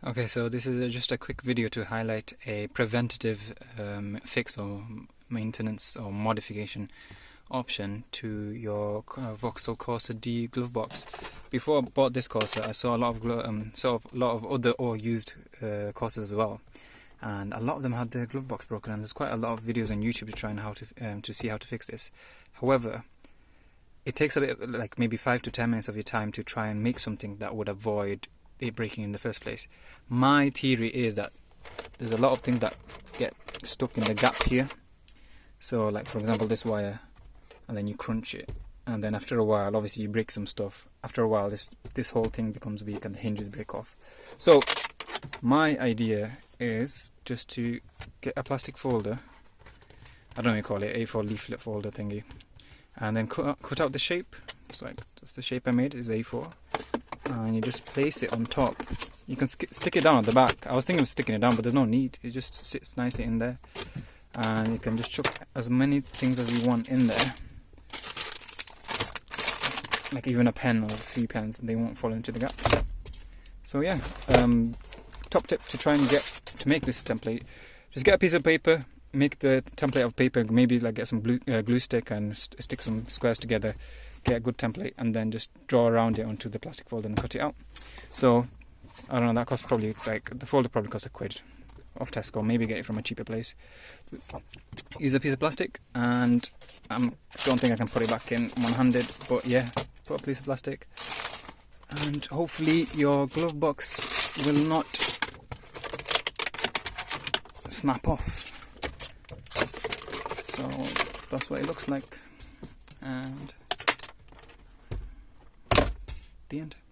Okay, so this is just a quick video to highlight a preventative fix or maintenance or modification option to your Vauxhall Corsa D Glovebox. Before I bought this Corsa, I saw a lot of other or used Corsas as well, and a lot of them had the Glovebox broken. And there's quite a lot of videos on YouTube to try and how to see how to fix this. However, it takes a bit, like maybe 5 to 10 minutes of your time to try and make something that would avoid it breaking in the first place. My theory is that there's a lot of things that get stuck in the gap here. So like for example this wire, and then you crunch it, and then after a while obviously you break some stuff. After a while this whole thing becomes weak and the hinges break off. So my idea is just to get a plastic folder, I don't know what you call it, A4 leaflet folder thingy, and then cut out the shape. It's like that's the shape I made, is A4. And you just place it on top. You can stick it down at the back. I was thinking of sticking it down, but there's no need. It just sits nicely in there, and you can just chuck as many things as you want in there, like even a pen or 3 pens, they won't fall into the gap. So yeah, top tip to try and make this template: just get a piece of paper, make the template of paper, maybe like get some glue stick and stick some squares together, get a good template, and then just draw around it onto the plastic folder and cut it out. So I don't know, that costs probably, like, the folder probably costs £1 off Tesco, maybe get it from a cheaper place. Use a piece of plastic, and I don't think I can put it back in one-handed, but yeah, put a piece of plastic, and hopefully your glove box will not snap off. So that's what it looks like, and the end.